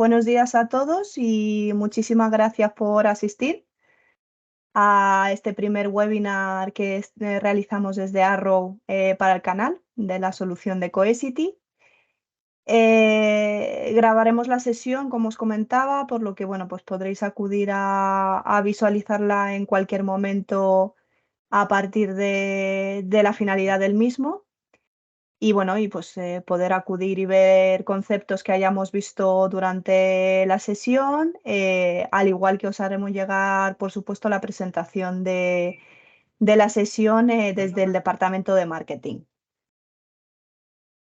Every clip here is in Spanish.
Buenos días a todos y muchísimas gracias por asistir a este primer webinar que realizamos desde Arrow para el canal de la solución de Cohesity. Grabaremos la sesión, como os comentaba, por lo que pues podréis acudir a visualizarla en cualquier momento a partir de la finalidad del mismo. Y pues poder acudir y ver conceptos que hayamos visto durante la sesión, al igual que os haremos llegar, por supuesto, la presentación de la sesión desde el departamento de marketing.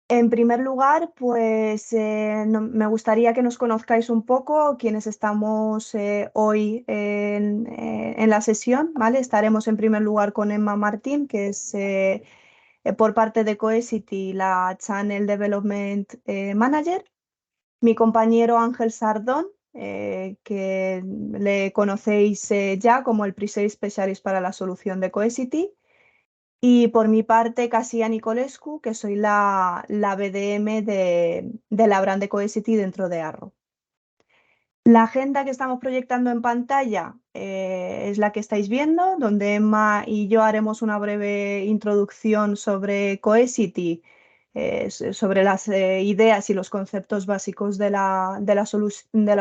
En primer lugar, pues me gustaría que nos conozcáis un poco quienes estamos hoy en la sesión, ¿vale? Estaremos en primer lugar con Emma Martín, que es por parte de Cohesity, la Channel Development Manager. Mi compañero Ángel Sardón, que le conocéis ya como el Pre-Sales Specialist para la solución de Cohesity. Y por mi parte, Kasia Nicolescu, que soy la BDM de la brand de Cohesity dentro de Arrow. La agenda que estamos proyectando en pantalla es la que estáis viendo, donde Emma y yo haremos una breve introducción sobre Cohesity, sobre las ideas y los conceptos básicos de la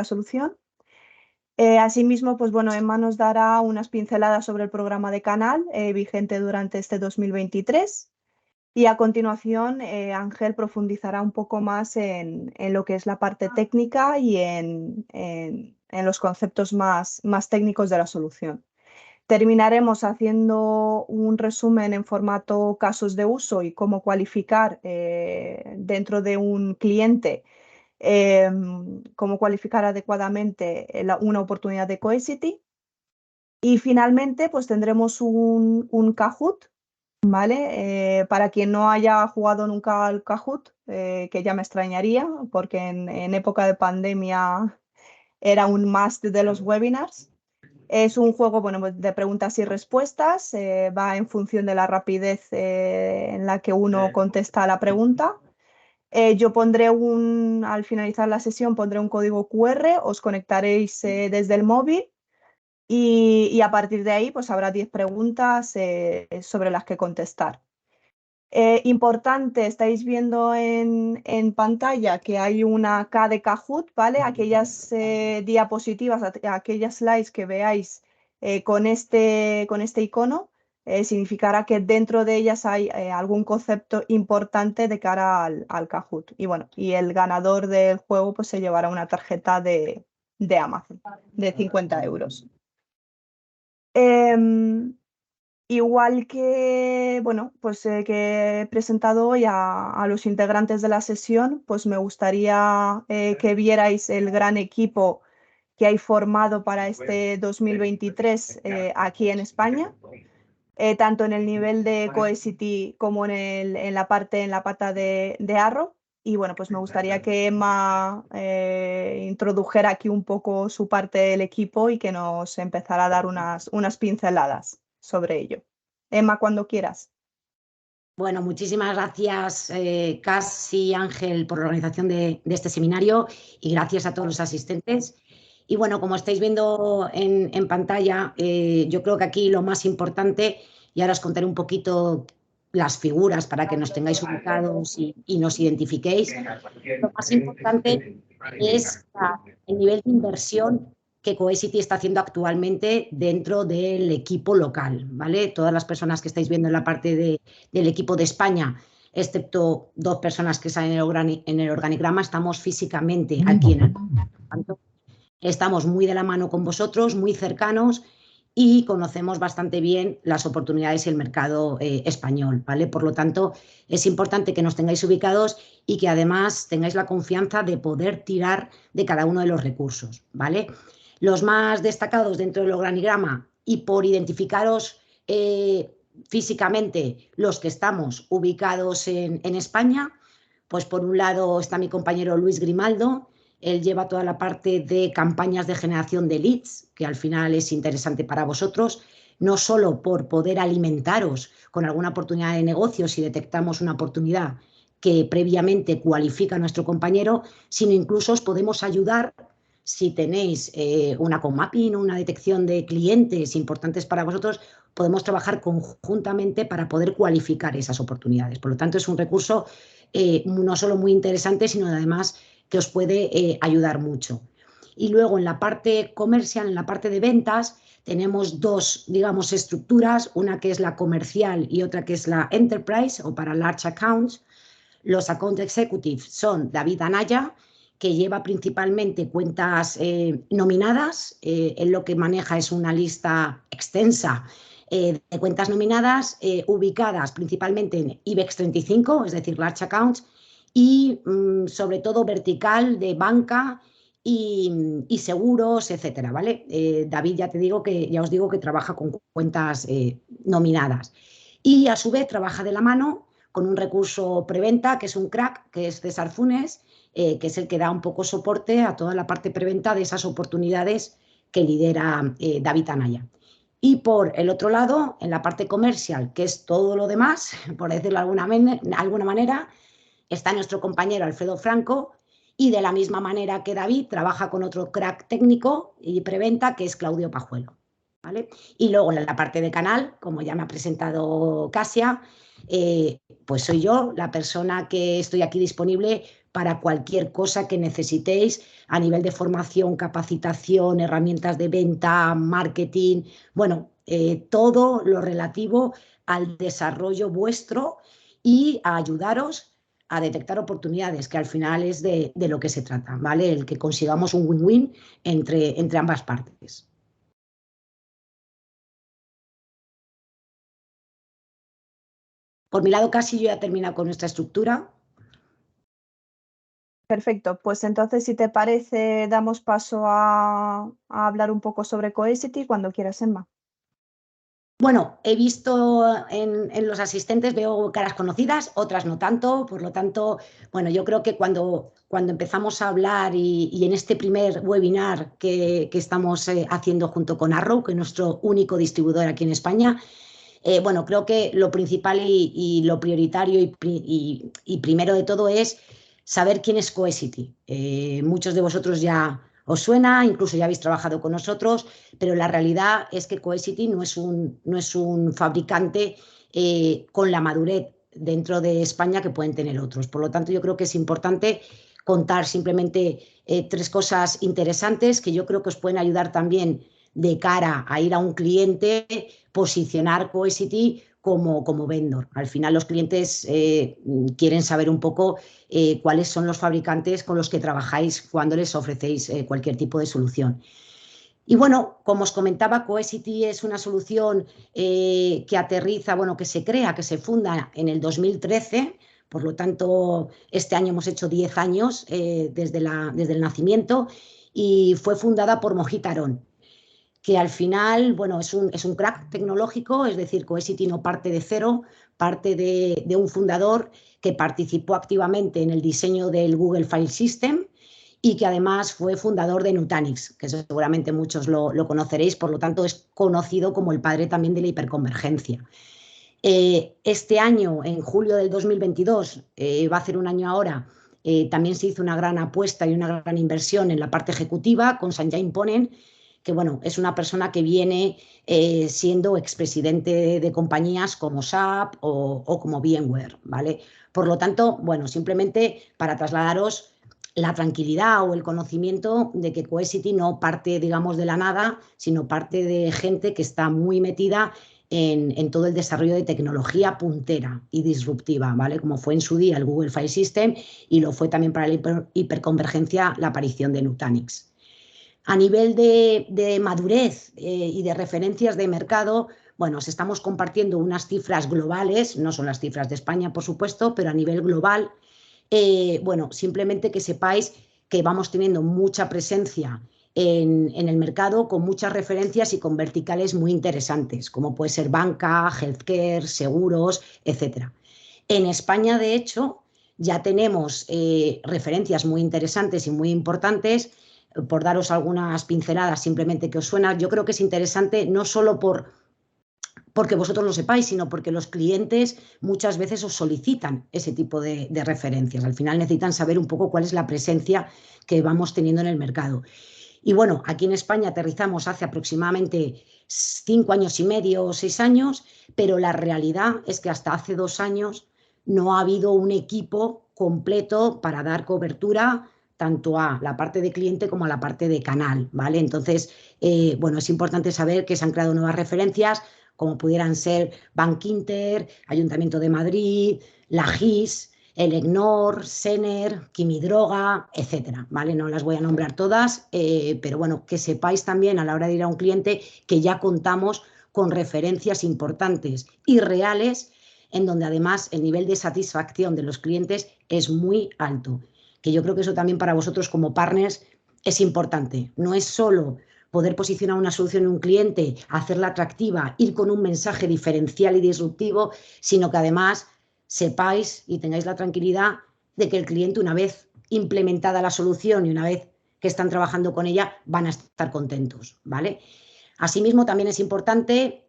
solución. Asimismo, pues Emma nos dará unas pinceladas sobre el programa de canal vigente durante este 2023. Y a continuación, Ángel profundizará un poco más en lo que es la parte técnica y en los conceptos más técnicos de la solución. Terminaremos haciendo un resumen en formato casos de uso y cómo cualificar dentro de un cliente, cómo cualificar adecuadamente una oportunidad de Cohesity. Y finalmente, pues tendremos un Kahoot, ¿vale? Para quien no haya jugado nunca al Kahoot, que ya me extrañaría, porque en época de pandemia era un must de los webinars. Es un juego pues de preguntas y respuestas, va en función de la rapidez en la que uno contesta a la pregunta. Yo pondré al finalizar la sesión, pondré un código QR, os conectaréis desde el móvil. Y a partir de ahí, pues habrá 10 preguntas sobre las que contestar. Importante, estáis viendo en pantalla que hay una K de Kahoot, ¿vale? Aquellas diapositivas, aquellas slides que veáis con este icono, significará que dentro de ellas hay algún concepto importante de cara al Kahoot. Y el ganador del juego pues se llevará una tarjeta de Amazon de 50 euros. Igual que, pues que he presentado hoy a los integrantes de la sesión, pues me gustaría que vierais el gran equipo que hay formado para este 2023 aquí en España, tanto en el nivel de Cohesity como en la pata de Arrow. Y pues me gustaría que Emma introdujera aquí un poco su parte del equipo y que nos empezara a dar unas pinceladas sobre ello. Emma, cuando quieras. Bueno, muchísimas gracias, Cas y Ángel, por la organización de este seminario y gracias a todos los asistentes. Y como estáis viendo en pantalla, yo creo que aquí lo más importante, y ahora os contaré un poquito las figuras para que nos tengáis ubicados y nos identifiquéis, lo más importante es el nivel de inversión que Cohesity está haciendo actualmente dentro del equipo local, ¿vale? Todas las personas que estáis viendo en la parte del equipo de España, excepto 2 personas que salen en el organigrama, estamos físicamente aquí en el departamento. Estamos muy de la mano con vosotros, muy cercanos y conocemos bastante bien las oportunidades y el mercado español, ¿vale? Por lo tanto, es importante que nos tengáis ubicados y que además tengáis la confianza de poder tirar de cada uno de los recursos, ¿vale? Los más destacados dentro del organigrama y por identificaros físicamente los que estamos ubicados en España, pues por un lado está mi compañero Luis Grimaldo. Él lleva toda la parte de campañas de generación de leads, que al final es interesante para vosotros, no solo por poder alimentaros con alguna oportunidad de negocio si detectamos una oportunidad que previamente cualifica a nuestro compañero, sino incluso os podemos ayudar si tenéis una co-mapping, una detección de clientes importantes para vosotros, podemos trabajar conjuntamente para poder cualificar esas oportunidades. Por lo tanto, es un recurso no solo muy interesante, sino además que os puede ayudar mucho. Y luego en la parte comercial, en la parte de ventas, tenemos dos, digamos, estructuras, una que es la comercial y otra que es la enterprise o para large accounts. Los account executives son David Anaya, que lleva principalmente cuentas nominadas. Él lo que maneja es una lista extensa de cuentas nominadas ubicadas principalmente en IBEX 35, es decir, large accounts, y sobre todo vertical de banca y seguros, etcétera, ¿vale? David, ya os digo que trabaja con cuentas nominadas. Y a su vez trabaja de la mano con un recurso preventa, que es un crack, que es César Funes, que es el que da un poco soporte a toda la parte preventa de esas oportunidades que lidera David Anaya. Y por el otro lado, en la parte comercial, que es todo lo demás, por decirlo de alguna manera, está nuestro compañero Alfredo Franco, y de la misma manera que David trabaja con otro crack técnico y preventa, que es Claudio Pajuelo, ¿vale? Y luego en la parte de canal, como ya me ha presentado Casia, pues soy yo la persona que estoy aquí disponible para cualquier cosa que necesitéis a nivel de formación, capacitación, herramientas de venta, marketing, bueno, todo lo relativo al desarrollo vuestro y a ayudaros a detectar oportunidades, que al final es de lo que se trata, ¿vale? El que consigamos un win-win entre ambas partes. Por mi lado, casi yo ya he terminado con nuestra estructura. Perfecto, pues entonces si te parece damos paso a hablar un poco sobre Cohesity cuando quieras, Emma. Bueno, he visto en los asistentes, veo caras conocidas, otras no tanto, por lo tanto, bueno, yo creo que cuando empezamos a hablar y en este primer webinar que estamos haciendo junto con Arrow, que es nuestro único distribuidor aquí en España, bueno, creo que lo principal y lo prioritario y primero de todo es saber quién es Cohesity. Muchos de vosotros ya os suena, incluso ya habéis trabajado con nosotros, pero la realidad es que Cohesity no es un fabricante con la madurez dentro de España que pueden tener otros. Por lo tanto, yo creo que es importante contar simplemente tres cosas interesantes que yo creo que os pueden ayudar también de cara a ir a un cliente, posicionar Cohesity como vendor. Al final los clientes quieren saber un poco cuáles son los fabricantes con los que trabajáis cuando les ofrecéis cualquier tipo de solución. Y bueno, como os comentaba, Cohesity es una solución que aterriza, bueno, que se crea, que se funda en el 2013. Por lo tanto, este año hemos hecho 10 años desde el nacimiento, y fue fundada por Mohit Aron, que al final, bueno, es un crack tecnológico, es decir, Cohesity no parte de cero, parte de un fundador que participó activamente en el diseño del Google File System y que además fue fundador de Nutanix, que seguramente muchos lo conoceréis, por lo tanto es conocido como el padre también de la hiperconvergencia. Este año, en julio del 2022, va a hacer un año ahora, también se hizo una gran apuesta y una gran inversión en la parte ejecutiva con Sanjay Ponen, que bueno, es una persona que viene siendo expresidente de compañías como SAP o como VMware, ¿vale? Por lo tanto, bueno, simplemente para trasladaros la tranquilidad o el conocimiento de que Cohesity no parte, digamos, de la nada, sino parte de gente que está muy metida en todo el desarrollo de tecnología puntera y disruptiva, ¿vale? Como fue en su día el Google File System y lo fue también para la hiperconvergencia la aparición de Nutanix. A nivel de madurez y de referencias de mercado, bueno, os estamos compartiendo unas cifras globales, no son las cifras de España, por supuesto, pero a nivel global, bueno, simplemente que sepáis que vamos teniendo mucha presencia en el mercado, con muchas referencias y con verticales muy interesantes, como puede ser banca, healthcare, seguros, etc. En España, de hecho, ya tenemos referencias muy interesantes y muy importantes. Por daros algunas pinceladas simplemente que os suena, yo creo que es interesante no solo por porque vosotros lo sepáis, sino porque los clientes muchas veces os solicitan ese tipo de referencias. Al final necesitan saber un poco cuál es la presencia que vamos teniendo en el mercado. Y bueno, aquí en España aterrizamos hace aproximadamente 5 años y medio o 6 años, pero la realidad es que hasta hace 2 años no ha habido un equipo completo para dar cobertura tanto a la parte de cliente como a la parte de canal, ¿vale? Entonces, bueno, es importante saber que se han creado nuevas referencias, como pudieran ser Bankinter, Ayuntamiento de Madrid, la GIS, el EGNOR, Sener, Quimidroga, etcétera, ¿vale? No las voy a nombrar todas, pero bueno, que sepáis también a la hora de ir a un cliente que ya contamos con referencias importantes y reales, en donde además el nivel de satisfacción de los clientes es muy alto, que yo creo que eso también para vosotros como partners es importante. No es solo poder posicionar una solución en un cliente, hacerla atractiva, ir con un mensaje diferencial y disruptivo, sino que además sepáis y tengáis la tranquilidad de que el cliente, una vez implementada la solución y una vez que están trabajando con ella, van a estar contentos, ¿vale? Asimismo, también es importante,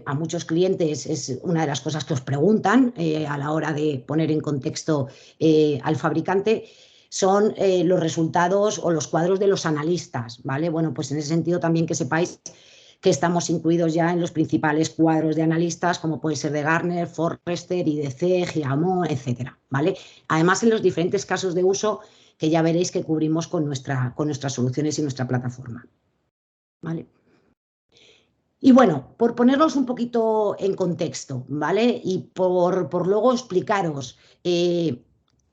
a muchos clientes es una de las cosas que os preguntan a la hora de poner en contexto al fabricante, son los resultados o los cuadros de los analistas, ¿vale? Bueno, pues en ese sentido también que sepáis que estamos incluidos ya en los principales cuadros de analistas, como puede ser de Gartner, Forrester, IDC, Gigamon, etcétera, ¿vale? Además, en los diferentes casos de uso que ya veréis que cubrimos con nuestras soluciones y nuestra plataforma, ¿vale? Y bueno, por ponerlos un poquito en contexto, ¿vale? Y por luego explicaros qué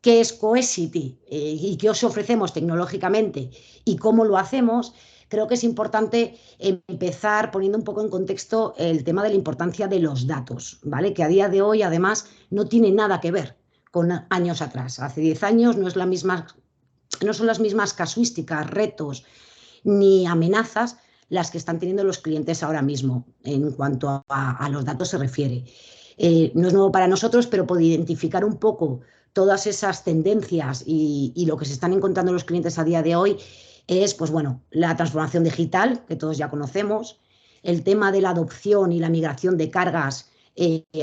es Cohesity y qué os ofrecemos tecnológicamente y cómo lo hacemos, creo que es importante empezar poniendo un poco en contexto el tema de la importancia de los datos, ¿vale? Que a día de hoy, además, no tiene nada que ver con años atrás. Hace 10 años no son las mismas casuísticas, retos ni amenazas las que están teniendo los clientes ahora mismo en cuanto a los datos se refiere. No es nuevo para nosotros, pero por identificar un poco todas esas tendencias y lo que se están encontrando los clientes a día de hoy es, pues bueno, la transformación digital, que todos ya conocemos, el tema de la adopción y la migración de cargas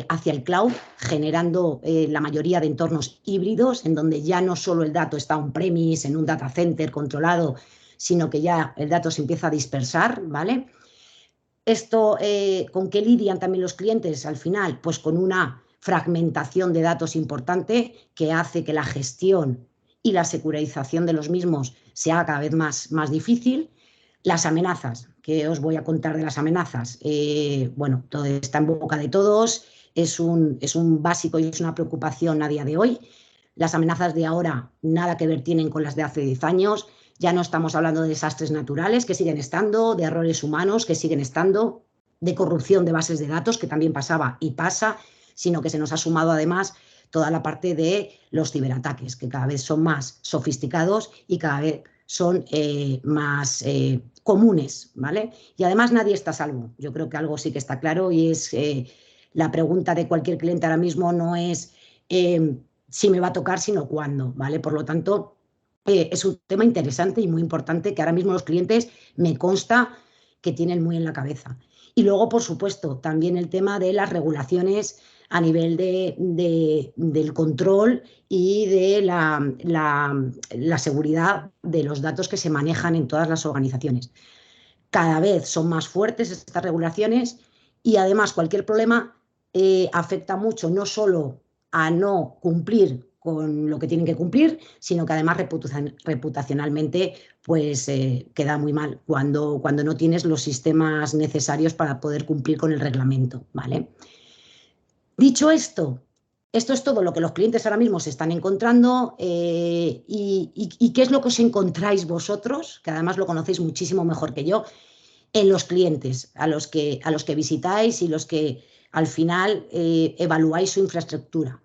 hacia el cloud, generando la mayoría de entornos híbridos, en donde ya no solo el dato está on-premise, en un data center controlado, sino que ya el dato se empieza a dispersar, ¿vale? Esto, ¿con qué lidian también los clientes al final? Pues con una fragmentación de datos importante que hace que la gestión y la securitización de los mismos sea cada vez más difícil. Las amenazas, ¿qué os voy a contar de las amenazas? Bueno, todo está en boca de todos, es un básico y es una preocupación a día de hoy. Las amenazas de ahora nada que ver tienen con las de hace 10 años. Ya no estamos hablando de desastres naturales, que siguen estando, de errores humanos, que siguen estando, de corrupción de bases de datos, que también pasaba y pasa, sino que se nos ha sumado además toda la parte de los ciberataques, que cada vez son más sofisticados y cada vez son más comunes, ¿vale? Y además nadie está a salvo. Yo creo que algo sí que está claro y es la pregunta de cualquier cliente ahora mismo no es si me va a tocar, sino cuándo, ¿vale? Por lo tanto, es un tema interesante y muy importante que ahora mismo los clientes me consta que tienen muy en la cabeza. Y luego, por supuesto, también el tema de las regulaciones a nivel del control y de la seguridad de los datos que se manejan en todas las organizaciones. Cada vez son más fuertes estas regulaciones y además cualquier problema afecta mucho no solo a no cumplir con lo que tienen que cumplir, sino que además reputacionalmente pues queda muy mal cuando no tienes los sistemas necesarios para poder cumplir con el reglamento, ¿vale? Dicho esto es todo lo que los clientes ahora mismo se están encontrando y qué es lo que os encontráis vosotros, que además lo conocéis muchísimo mejor que yo, en los clientes a los que visitáis y los que al final evaluáis su infraestructura.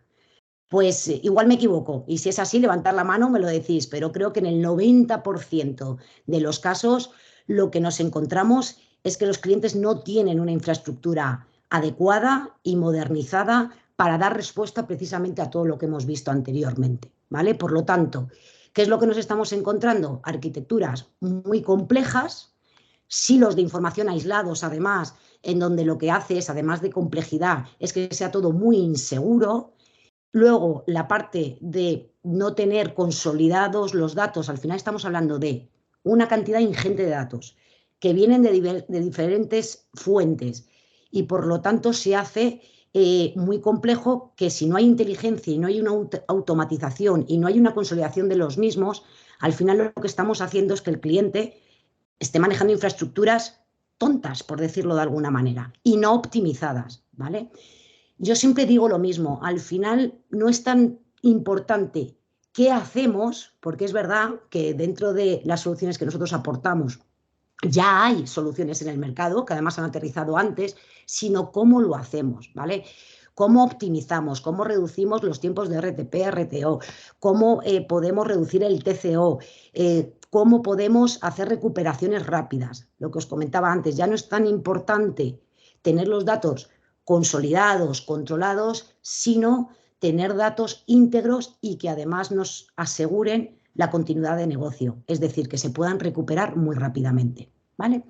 Pues igual me equivoco y si es así, levantar la mano me lo decís, pero creo que en el 90% de los casos lo que nos encontramos es que los clientes no tienen una infraestructura adecuada y modernizada para dar respuesta precisamente a todo lo que hemos visto anteriormente, ¿vale? Por lo tanto, ¿qué es lo que nos estamos encontrando? Arquitecturas muy complejas silos de información aislados, además, en donde lo que hace es, además de complejidad, es que sea todo muy inseguro. Luego, la parte de no tener consolidados los datos, al final estamos hablando de una cantidad ingente de datos que vienen de diferentes fuentes y por lo tanto se hace muy complejo que si no hay inteligencia y no hay una automatización y no hay una consolidación de los mismos, al final lo que estamos haciendo es que el cliente esté manejando infraestructuras tontas, por decirlo de alguna manera, y no optimizadas, ¿vale? Yo siempre digo lo mismo, al final no es tan importante qué hacemos, porque es verdad que dentro de las soluciones que nosotros aportamos ya hay soluciones en el mercado, que además han aterrizado antes, sino cómo lo hacemos, ¿vale? Cómo optimizamos, cómo reducimos los tiempos de RTP, RTO, cómo podemos reducir el TCO, cómo podemos hacer recuperaciones rápidas. Lo que os comentaba antes, ya no es tan importante tener los datos consolidados, controlados, sino tener datos íntegros y que además nos aseguren la continuidad de negocio, es decir, que se puedan recuperar muy rápidamente, ¿vale?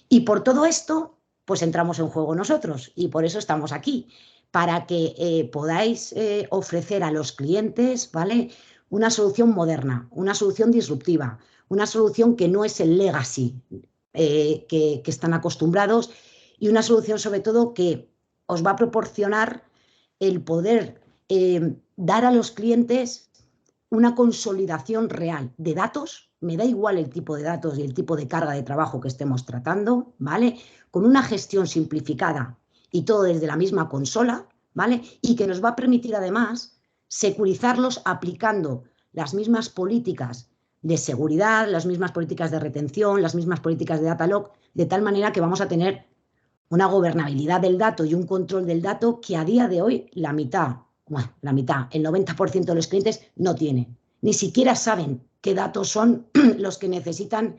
Y por todo esto, pues entramos en juego nosotros y por eso estamos aquí, para que podáis ofrecer a los clientes, ¿vale?, una solución moderna, una solución disruptiva, una solución que no es el legacy que están acostumbrados y una solución sobre todo que os va a proporcionar el poder dar a los clientes una consolidación real de datos, me da igual el tipo de datos y el tipo de carga de trabajo que estemos tratando, ¿vale? Con una gestión simplificada y todo desde la misma consola, ¿vale? Y que nos va a permitir además securizarlos aplicando las mismas políticas de seguridad, las mismas políticas de retención, las mismas políticas de data log, de tal manera que vamos a tener una gobernabilidad del dato y un control del dato que a día de hoy la mitad, el 90% de los clientes no tiene. Ni siquiera saben qué datos son los que necesitan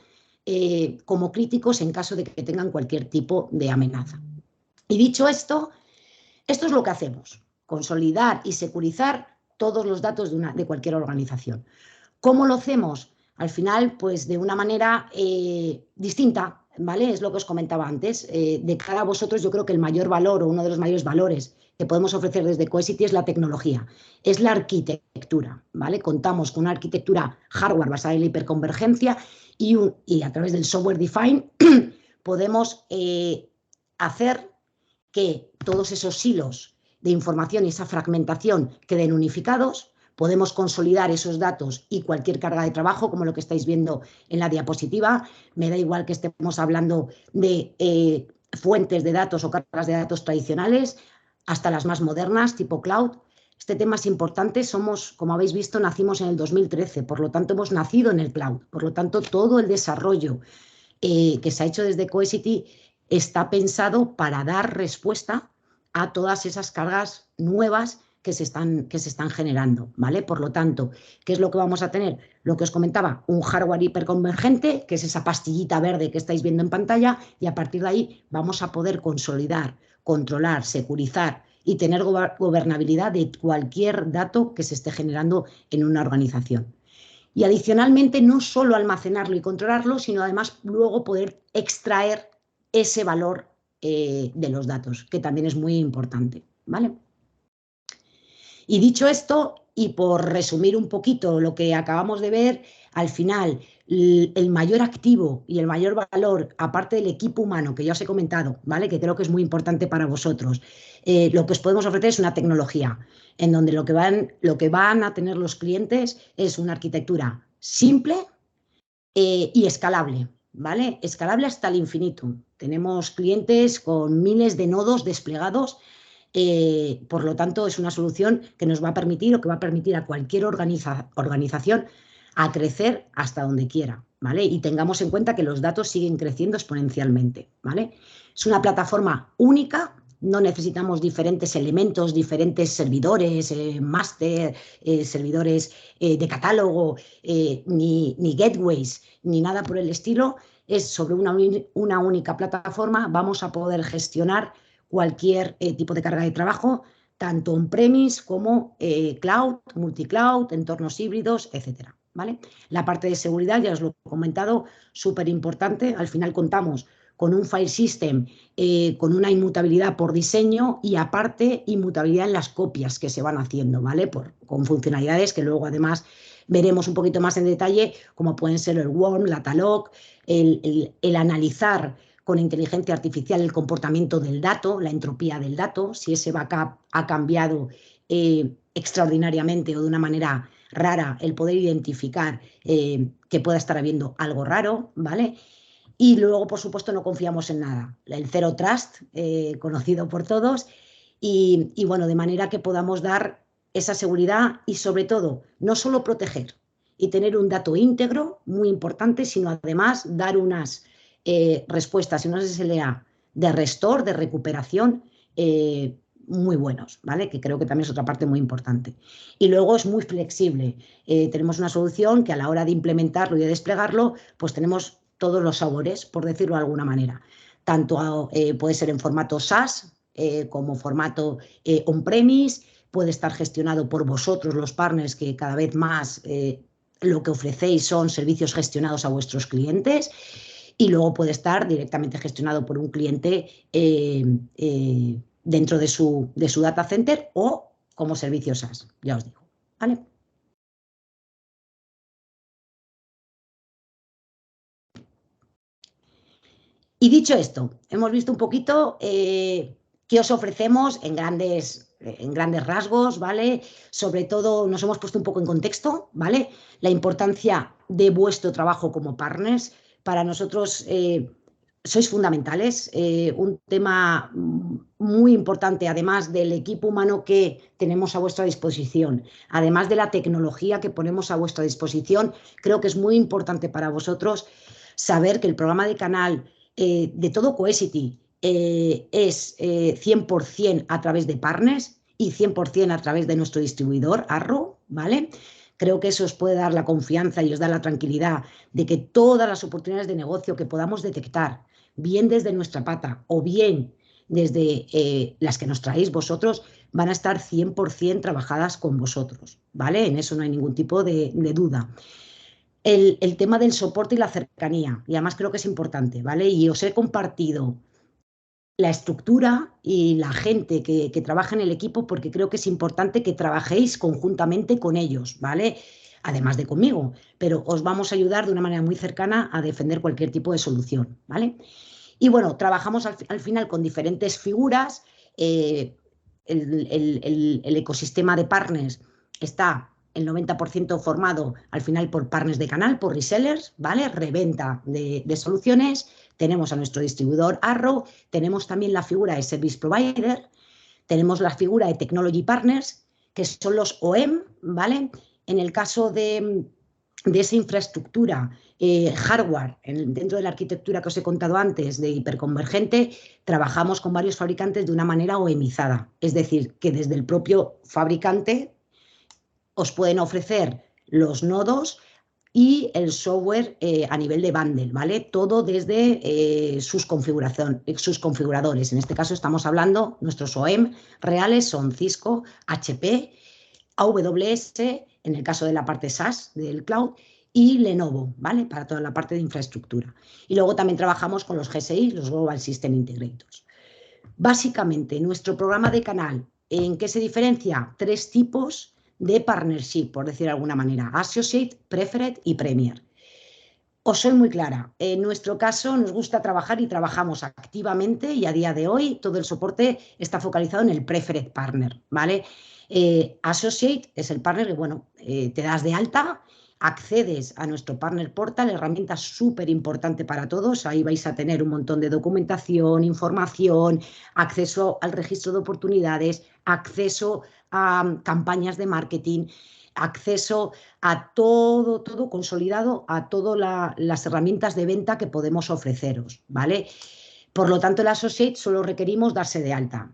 como críticos en caso de que tengan cualquier tipo de amenaza. Y dicho esto, esto es lo que hacemos, consolidar y securizar todos los datos de cualquier organización. ¿Cómo lo hacemos? Al final, pues de una manera distinta, ¿vale? Es lo que os comentaba antes. De cara a vosotros, yo creo que el mayor valor o uno de los mayores valores que podemos ofrecer desde Cohesity es la tecnología, es la arquitectura, ¿vale? Contamos con una arquitectura hardware basada en la hiperconvergencia y a través del software defined podemos hacer que todos esos hilos de información y esa fragmentación queden unificados. Podemos consolidar esos datos y cualquier carga de trabajo, como lo que estáis viendo en la diapositiva. Me da igual que estemos hablando de fuentes de datos o cargas de datos tradicionales, hasta las más modernas, tipo cloud. Este tema es importante. Somos, como habéis visto, nacimos en el 2013, por lo tanto hemos nacido en el cloud. Por lo tanto, todo el desarrollo que se ha hecho desde Cohesity está pensado para dar respuesta a todas esas cargas nuevas que se están generando, ¿vale? Por lo tanto, ¿qué es lo que vamos a tener? Lo que os comentaba, un hardware hiperconvergente, que es esa pastillita verde que estáis viendo en pantalla, y a partir de ahí vamos a poder consolidar, controlar, securizar y tener gobernabilidad de cualquier dato que se esté generando en una organización. Y adicionalmente, no solo almacenarlo y controlarlo, sino además luego poder extraer ese valor de los datos, que también es muy importante, ¿vale? Y dicho esto, y por resumir un poquito lo que acabamos de ver, al final el mayor activo y el mayor valor, aparte del equipo humano que ya os he comentado, ¿vale?, que creo que es muy importante para vosotros, lo que os podemos ofrecer es una tecnología en donde lo que van a tener los clientes es una arquitectura simple y escalable, ¿vale? Escalable hasta el infinito. Tenemos clientes con miles de nodos desplegados. Por lo tanto, es una solución que nos va a permitir o que va a permitir a cualquier organización a crecer hasta donde quiera, ¿vale? Y tengamos en cuenta que los datos siguen creciendo exponencialmente, ¿vale? Es una plataforma única, no necesitamos diferentes elementos, diferentes servidores, máster, servidores de catálogo, ni gateways, ni nada por el estilo. Es sobre una única plataforma, vamos a poder gestionar cualquier tipo de carga de trabajo, tanto on-premise como cloud, multicloud, entornos híbridos, etc. ¿vale? La parte de seguridad, ya os lo he comentado, súper importante. Al final contamos con un file system, con una inmutabilidad por diseño y aparte inmutabilidad en las copias que se van haciendo, ¿vale? Con funcionalidades que luego además veremos un poquito más en detalle, como pueden ser el worm, la talog, el analizar con inteligencia artificial el comportamiento del dato, la entropía del dato, si ese backup ha cambiado extraordinariamente o de una manera rara, el poder identificar que pueda estar habiendo algo raro, ¿vale? Y luego, por supuesto, no confiamos en nada. El Zero Trust, conocido por todos, y bueno, de manera que podamos dar esa seguridad y sobre todo, no solo proteger y tener un dato íntegro, muy importante, sino además dar unas respuestas y unos SLA de restore, de recuperación, muy buenos, ¿vale? Que creo que también es otra parte muy importante. Y luego es muy flexible. Tenemos una solución que a la hora de implementarlo y de desplegarlo, pues tenemos todos los sabores, por decirlo de alguna manera. Tanto puede ser en formato SaaS como formato on-premise, puede estar gestionado por vosotros, los partners, que cada vez más lo que ofrecéis son servicios gestionados a vuestros clientes, y luego puede estar directamente gestionado por un cliente dentro de su data center o como servicio SaaS, ya os digo, ¿vale? Y dicho esto, hemos visto un poquito qué os ofrecemos en grandes rasgos, ¿vale? Sobre todo nos hemos puesto un poco en contexto, ¿vale? La importancia de vuestro trabajo como partners. Para nosotros sois fundamentales, un tema muy importante, además del equipo humano que tenemos a vuestra disposición, además de la tecnología que ponemos a vuestra disposición. Creo que es muy importante para vosotros saber que el programa de canal de todo Cohesity es 100% a través de partners y 100% a través de nuestro distribuidor, Arrow, ¿vale? Creo que eso os puede dar la confianza y os da la tranquilidad de que todas las oportunidades de negocio que podamos detectar, bien desde nuestra pata o bien desde las que nos traéis vosotros, van a estar 100% trabajadas con vosotros, ¿vale? En eso no hay ningún tipo de duda. El tema del soporte y la cercanía, y además creo que es importante, ¿vale? Y os he compartido la estructura y la gente que trabaja en el equipo porque creo que es importante que trabajéis conjuntamente con ellos, ¿vale? Además de conmigo, pero os vamos a ayudar de una manera muy cercana a defender cualquier tipo de solución, ¿vale? Y bueno, trabajamos al final con diferentes figuras. El ecosistema de partners está el 90% formado al final por partners de canal, por resellers, ¿vale? Reventa de soluciones. Tenemos a nuestro distribuidor Arrow, tenemos también la figura de Service Provider, tenemos la figura de Technology Partners, que son los OEM, ¿vale? En el caso de esa infraestructura hardware, dentro de la arquitectura que os he contado antes de hiperconvergente, trabajamos con varios fabricantes de una manera OEMizada, es decir, que desde el propio fabricante os pueden ofrecer los nodos y el software a nivel de bundle, ¿vale? Todo desde sus configuradores. En este caso estamos hablando, nuestros OEM reales son Cisco, HP, AWS, en el caso de la parte SaaS del cloud, y Lenovo, ¿vale? Para toda la parte de infraestructura. Y luego también trabajamos con los GSI, los Global System Integrators. Básicamente, nuestro programa de canal, ¿en qué se diferencia? 3 tipos de partnership, por decir de alguna manera: Associate, Preferred y Premier. Os soy muy clara, en nuestro caso nos gusta trabajar y trabajamos activamente, y a día de hoy todo el soporte está focalizado en el Preferred Partner, ¿vale? Associate es el partner que, bueno, te das de alta, accedes a nuestro Partner Portal, herramienta súper importante para todos. Ahí vais a tener un montón de documentación, información, acceso al registro de oportunidades, acceso a campañas de marketing, acceso a todo consolidado, a todas las herramientas de venta que podemos ofreceros, ¿vale? Por lo tanto, el Associate solo requerimos darse de alta.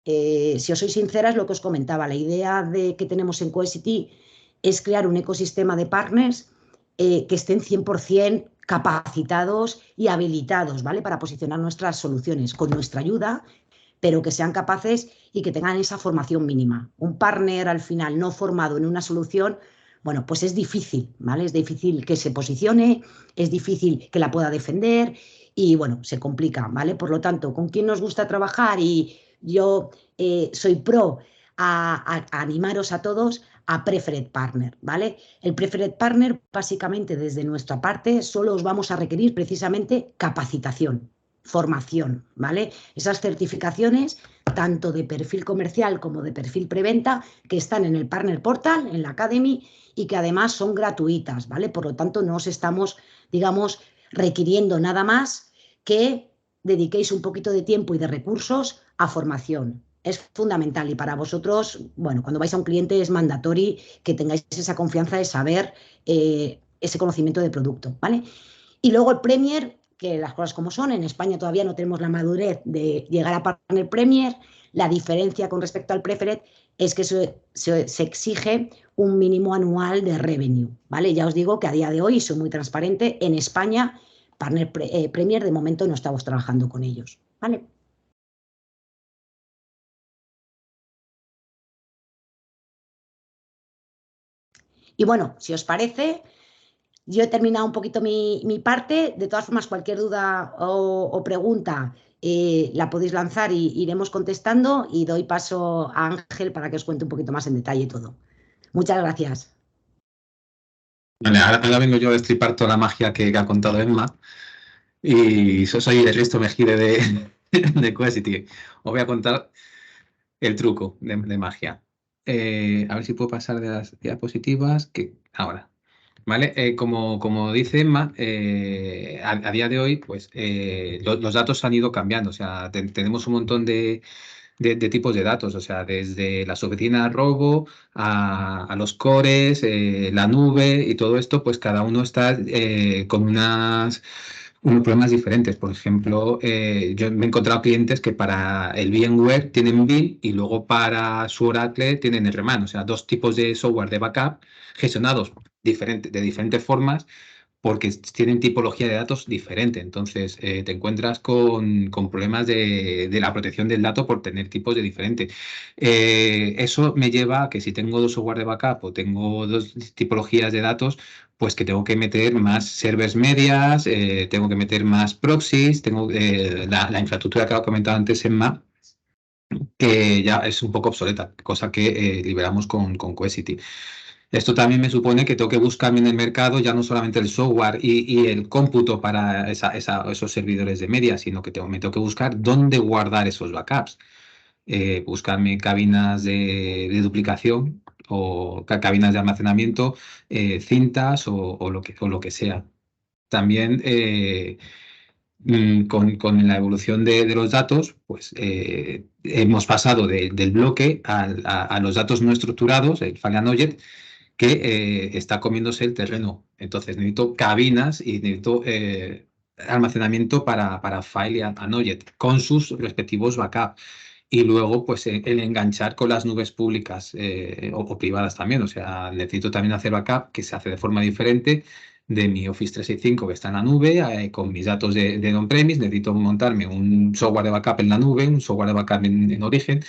Si os soy sincera, es lo que os comentaba, la idea que tenemos en Cohesity es crear un ecosistema de partners que estén 100% capacitados y habilitados, ¿vale? Para posicionar nuestras soluciones con nuestra ayuda, pero que sean capaces y que tengan esa formación mínima. Un partner al final no formado en una solución, bueno, pues es difícil, ¿vale? Es difícil que se posicione, es difícil que la pueda defender y, bueno, se complica, ¿vale? Por lo tanto, ¿con quién nos gusta trabajar? Y yo soy pro a animaros a todos a Preferred Partner, ¿vale? El Preferred Partner, básicamente, desde nuestra parte, solo os vamos a requerir precisamente capacitación, formación, ¿vale? Esas certificaciones, tanto de perfil comercial como de perfil preventa, que están en el Partner Portal, en la Academy, y que además son gratuitas, ¿vale? Por lo tanto, no os estamos, digamos, requiriendo nada más que dediquéis un poquito de tiempo y de recursos a formación. Es fundamental y para vosotros, bueno, cuando vais a un cliente es mandatorio que tengáis esa confianza de saber ese conocimiento de producto, ¿vale? Y luego el Premier, que las cosas como son, en España todavía no tenemos la madurez de llegar a Partner Premier. La diferencia con respecto al Preferred es que se exige un mínimo anual de revenue, ¿vale? Ya os digo que a día de hoy, soy muy transparente, en España, Partner Premier de momento no estamos trabajando con ellos, ¿vale? Y bueno, si os parece, yo he terminado un poquito mi parte. De todas formas, cualquier duda o pregunta la podéis lanzar y iremos contestando. Y doy paso a Ángel para que os cuente un poquito más en detalle todo. Muchas gracias. Vale, ahora vengo yo a destripar toda la magia que ha contado Emma y soy el Risto Mejide de Quesity. Os voy a contar el truco de magia. A ver si puedo pasar de las diapositivas que ahora. ¿Vale? Como dice Emma, a día de hoy, pues los datos han ido cambiando. O sea, tenemos un montón de tipos de datos, o sea, desde las oficinas robo a los cores, la nube y todo esto, pues cada uno está con unos problemas diferentes. Por ejemplo, yo me he encontrado clientes que para el VMware tienen Vim y luego para su Oracle tienen RMAN, o sea, dos tipos de software de backup gestionados de diferentes formas porque tienen tipología de datos diferente. Entonces, te encuentras con problemas de la protección del dato por tener tipos de diferente. Eso me lleva a que si tengo dos software de backup o tengo dos tipologías de datos, pues que tengo que meter más servers medias, tengo que meter más proxies, tengo la infraestructura que ha comentado antes Emma, que ya es un poco obsoleta, cosa que liberamos con Quesity. Esto también me supone que tengo que buscarme en el mercado ya no solamente el software y el cómputo para esos servidores de media, sino que me tengo que buscar dónde guardar esos backups. Buscarme cabinas de duplicación o cabinas de almacenamiento, cintas o lo que sea. También con la evolución de los datos, pues hemos pasado del bloque a los datos no estructurados, el File and Object, que está comiéndose el terreno. Entonces necesito cabinas y necesito almacenamiento para File and Object con sus respectivos backups. Y luego, pues, el enganchar con las nubes públicas o privadas también. O sea, necesito también hacer backup, que se hace de forma diferente, de mi Office 365 que está en la nube, con mis datos de on-premise. Necesito montarme un software de backup en la nube, un software de backup en origen.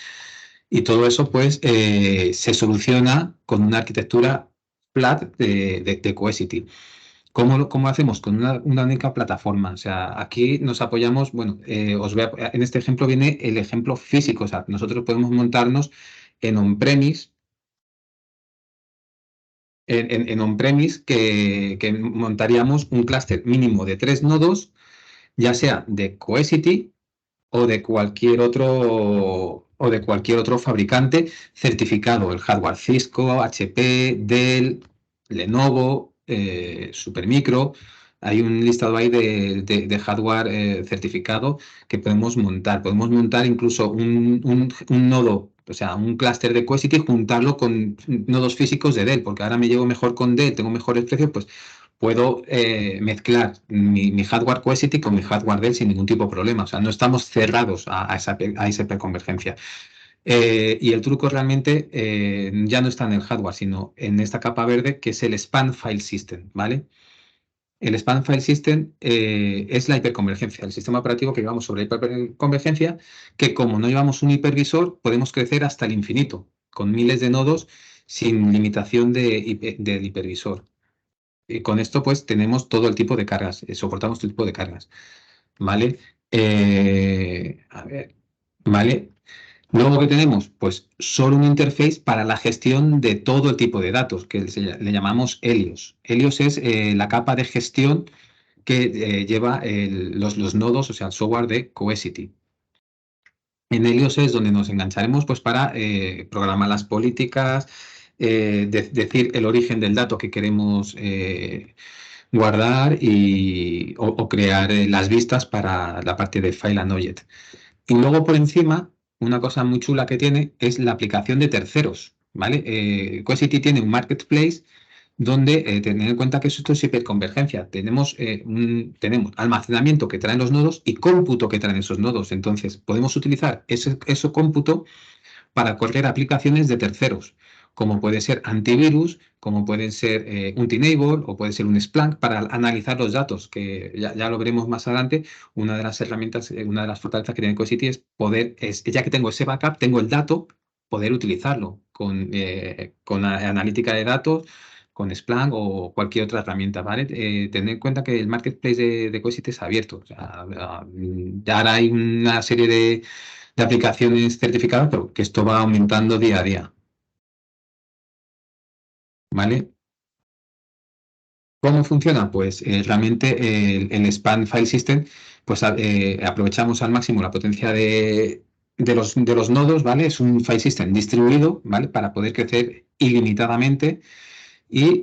Y todo eso, pues, se soluciona con una arquitectura flat de Cohesity. ¿Cómo hacemos? Con una única plataforma. O sea, aquí nos apoyamos, bueno, en este ejemplo viene el ejemplo físico. O sea, nosotros podemos montarnos en on-premise, en on-premise que montaríamos un clúster mínimo de 3 nodos, ya sea de Cohesity o de cualquier otro fabricante certificado, el hardware Cisco, HP, Dell, Lenovo, Supermicro. Hay un listado ahí de hardware certificado que podemos montar. Podemos montar incluso un nodo, o sea, un clúster de Quesity y juntarlo con nodos físicos de Dell, porque ahora me llevo mejor con Dell, tengo mejores precios, pues puedo mezclar mi hardware Quesity con mi hardware Dell sin ningún tipo de problema. O sea, no estamos cerrados a esa hiperconvergencia. Y el truco realmente ya no está en el hardware, sino en esta capa verde que es el Span File System, ¿vale? El Span File System es la hiperconvergencia, el sistema operativo que llevamos sobre la hiperconvergencia, que como no llevamos un hipervisor, podemos crecer hasta el infinito, con miles de nodos sin limitación del hipervisor. Y con esto pues tenemos todo el tipo de cargas, soportamos todo tipo de cargas, ¿vale? A ver, ¿vale? Luego que tenemos, pues solo un interface para la gestión de todo el tipo de datos, que le llamamos Helios. Helios es la capa de gestión que lleva los nodos, o sea, el software de Cohesity. En Helios es donde nos engancharemos pues, para programar las políticas, decir el origen del dato que queremos guardar o crear las vistas para la parte de File and Object. Y luego por encima, una cosa muy chula que tiene es la aplicación de terceros, ¿vale? Cohesity tiene un marketplace donde tener en cuenta que esto es hiperconvergencia. Tenemos almacenamiento que traen los nodos y cómputo que traen esos nodos. Entonces, podemos utilizar ese cómputo para correr aplicaciones de terceros, como puede ser antivirus, como pueden ser un T-Enable o puede ser un Splunk para analizar los datos, que ya lo veremos más adelante. Una de las herramientas, una de las fortalezas que tiene Cohesity es poder, ya que tengo ese backup, tengo el dato, poder utilizarlo con analítica de datos, con Splunk o cualquier otra herramienta, ¿vale? Tener en cuenta que el marketplace de Cohesity es abierto. O sea, ya ahora hay una serie de aplicaciones certificadas, pero que esto va aumentando día a día. ¿Vale? ¿Cómo funciona? Pues realmente el Span File System, pues aprovechamos al máximo la potencia de los nodos, ¿vale? Es un file system distribuido, ¿vale? Para poder crecer ilimitadamente y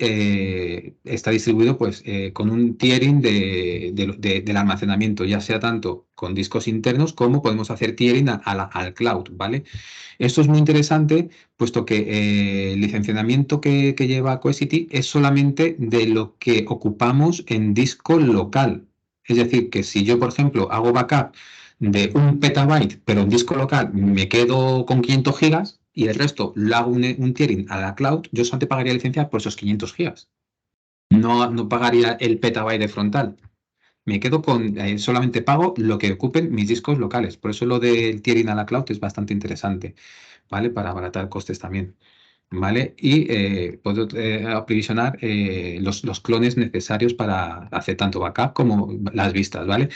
está distribuido pues con un tiering del almacenamiento, ya sea tanto con discos internos como podemos hacer tiering al cloud, ¿vale? Esto es muy interesante, puesto que el licenciamiento que lleva Cohesity es solamente de lo que ocupamos en disco local. Es decir, que si yo, por ejemplo, hago backup de 1 petabyte, pero en disco local me quedo con 500 gigas y el resto lo hago un tiering a la cloud, yo solamente pagaría licencia por esos 500 gigas. No pagaría el petabyte de frontal. Me quedo con, solamente pago lo que ocupen mis discos locales. Por eso lo del tiering a la cloud es bastante interesante, ¿vale? Para abaratar costes también, ¿vale? Y puedo aprovisionar los clones necesarios para hacer tanto backup como las vistas, ¿vale?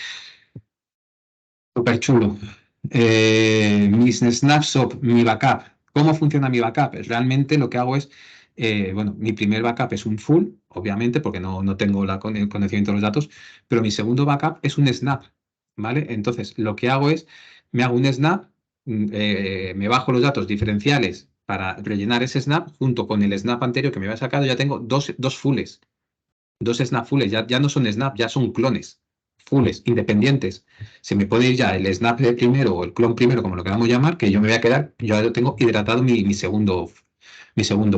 Súper chulo. Mis snapshot, mi backup. ¿Cómo funciona mi backup? Realmente lo que hago es, bueno, mi primer backup es un full, obviamente, porque no tengo el conocimiento de los datos, pero mi segundo backup es un snap, ¿vale? Entonces, lo que hago es, me hago un snap, me bajo los datos diferenciales para rellenar ese snap, junto con el snap anterior que me había sacado, ya tengo dos fulls, dos snap fulls, ya no son snap, ya son clones fulls, independientes. Se me puede ir ya el snap de primero o el clon primero, como lo queramos llamar, que yo me voy a quedar, yo ya tengo hidratado mi segundo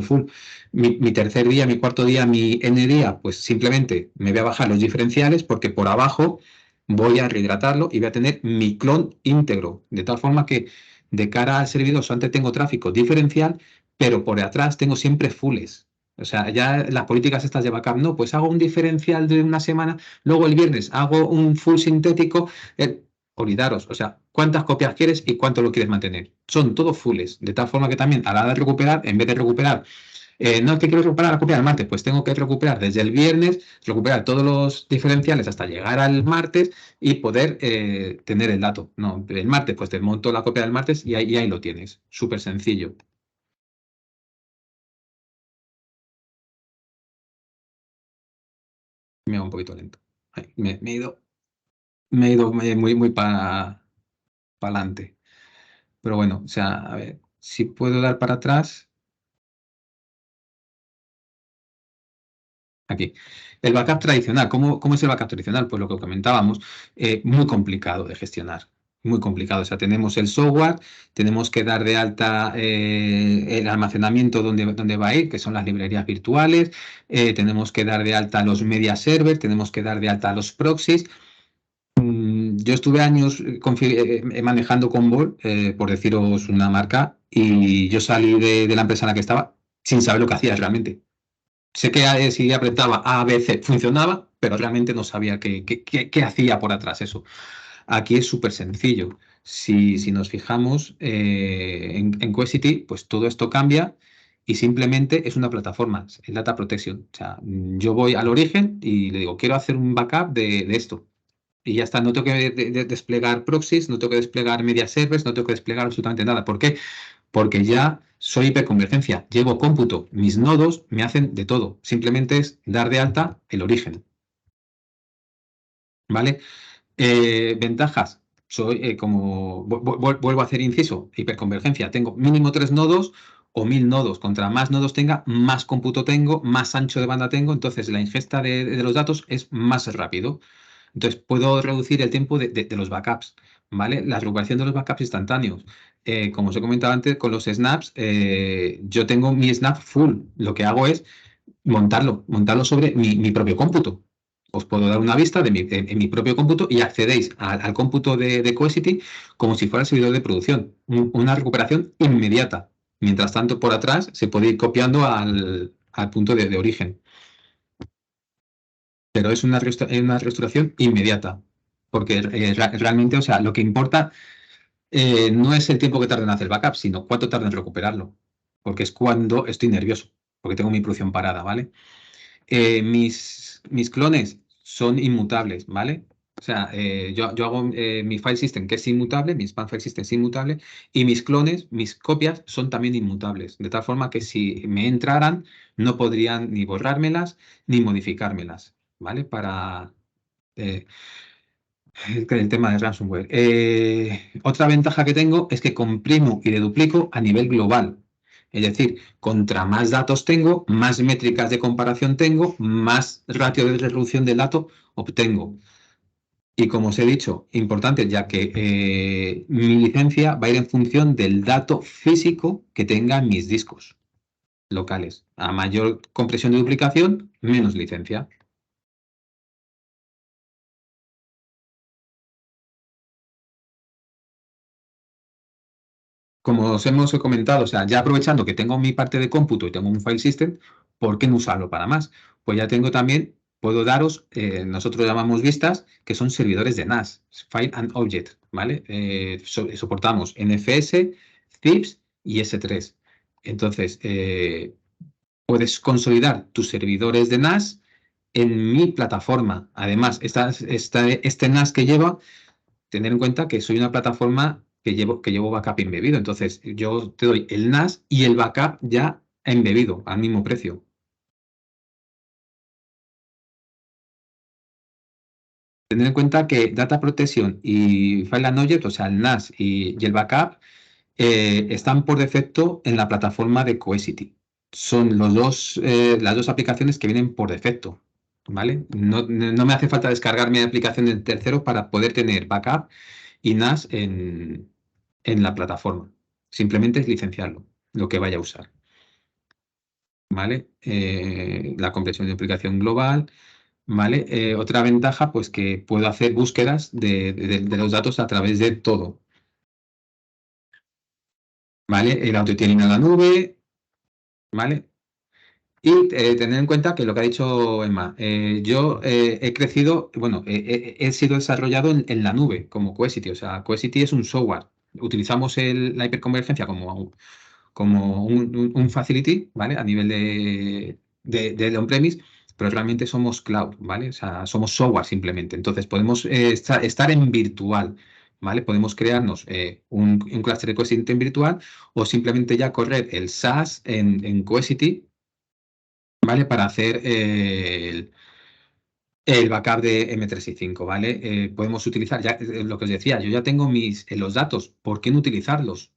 full. Mi tercer día, mi cuarto día, mi N día, pues simplemente me voy a bajar los diferenciales porque por abajo voy a rehidratarlo y voy a tener mi clon íntegro, de tal forma que de cara al servidor solamente tengo tráfico diferencial, pero por atrás tengo siempre fulls. O sea, ya las políticas estas de backup, no, pues hago un diferencial de una semana, luego el viernes hago un full sintético. Olvidaros, o sea, cuántas copias quieres y cuánto lo quieres mantener. Son todos fulls, de tal forma que también a la hora de recuperar, en vez de recuperar, no es que quiero recuperar la copia del martes, pues tengo que recuperar desde el viernes, recuperar todos los diferenciales hasta llegar al martes y poder tener el dato. No, el martes, pues te monto la copia del martes y ahí lo tienes. Súper sencillo. Me hago un poquito lento. Ay, me he ido muy para adelante. Pero bueno, o sea, a ver, si puedo dar para atrás. Aquí. El backup tradicional, ¿cómo es el backup tradicional? Pues lo que comentábamos, muy complicado de gestionar, muy complicado. O sea, tenemos el software, tenemos que dar de alta el almacenamiento donde va a ir, que son las librerías virtuales, tenemos que dar de alta los media servers, tenemos que dar de alta los proxies. Yo estuve años manejando Commvault, por deciros una marca, y yo salí de la empresa en la que estaba sin saber lo que hacía realmente. Sé que si apretaba A, B, C funcionaba, pero realmente no sabía qué hacía por atrás eso. Aquí es súper sencillo. Si nos fijamos en Cohesity, pues todo esto cambia y simplemente es una plataforma, es Data Protection. O sea, yo voy al origen y le digo, quiero hacer un backup de esto. Y ya está, no tengo que desplegar proxies, no tengo que desplegar media servers, no tengo que desplegar absolutamente nada. ¿Por qué? Porque ya soy hiperconvergencia, llevo cómputo, mis nodos me hacen de todo. Simplemente es dar de alta el origen. ¿Vale? Ventajas. Soy como vuelvo a hacer inciso, hiperconvergencia. Tengo mínimo 3 nodos o 1000 nodos. Contra más nodos tenga, más cómputo tengo, más ancho de banda tengo. Entonces la ingesta de los datos es más rápido. Entonces puedo reducir el tiempo de los backups. ¿Vale? La recuperación de los backups instantáneos. Como os he comentado antes, con los snaps, yo tengo mi snap full. Lo que hago es montarlo sobre mi propio cómputo. Os puedo dar una vista en mi propio cómputo y accedéis al cómputo de Cohesity como si fuera el servidor de producción. Una recuperación inmediata. Mientras tanto, por atrás se puede ir copiando al punto de origen. Pero es una restauración inmediata. Porque realmente, o sea, lo que importa no es el tiempo que tarda en hacer el backup, sino cuánto tarda en recuperarlo. Porque es cuando estoy nervioso, porque tengo mi producción parada, ¿vale? Mis clones son inmutables, ¿vale? O sea, yo hago mi file system que es inmutable, mi span file system es inmutable, y mis clones, mis copias, son también inmutables. De tal forma que si me entraran, no podrían ni borrármelas ni modificármelas, ¿vale? Para el tema de ransomware. Otra ventaja que tengo es que comprimo y deduplico a nivel global. Es decir, contra más datos tengo, más métricas de comparación tengo, más ratio de resolución del dato obtengo. Y como os he dicho, importante, ya que mi licencia va a ir en función del dato físico que tenga en mis discos locales. A mayor compresión de duplicación, menos licencia. Como os hemos comentado, o sea, ya aprovechando que tengo mi parte de cómputo y tengo un file system, ¿por qué no usarlo para más? Pues ya tengo también, puedo daros, nosotros llamamos vistas, que son servidores de NAS, File and Object, ¿vale? Soportamos NFS, CIPS y S3. Entonces, puedes consolidar tus servidores de NAS en mi plataforma. Además, este NAS que lleva, tener en cuenta que soy una plataforma que llevo backup embebido. Entonces, yo te doy el NAS y el backup ya embebido al mismo precio. Tener en cuenta que Data Protection y File and Object, o sea, el NAS y el backup, están por defecto en la plataforma de Cohesity. Son las dos aplicaciones que vienen por defecto. ¿Vale? No me hace falta descargar mi aplicación del tercero para poder tener backup y NAS en la plataforma. Simplemente es licenciarlo, lo que vaya a usar. ¿Vale? La compresión de aplicación global. ¿Vale? Otra ventaja, pues que puedo hacer búsquedas de los datos a través de todo. ¿Vale? El auto-tiering a la nube. ¿Vale? Y tener en cuenta que lo que ha dicho Emma, yo he crecido, bueno, he sido desarrollado en la nube como Cohesity. O sea, Cohesity es un software. Utilizamos la hiperconvergencia como un facility, ¿vale? A nivel de on-premise, pero realmente somos cloud, ¿vale? O sea, somos software simplemente. Entonces, podemos estar en virtual, ¿vale? Podemos crearnos un clúster de Cohesity en virtual o simplemente ya correr el SaaS en Cohesity, ¿vale? Para hacer el backup de M365, ¿vale? Podemos utilizar, ya lo que os decía, yo ya tengo los datos, ¿por qué no utilizarlos?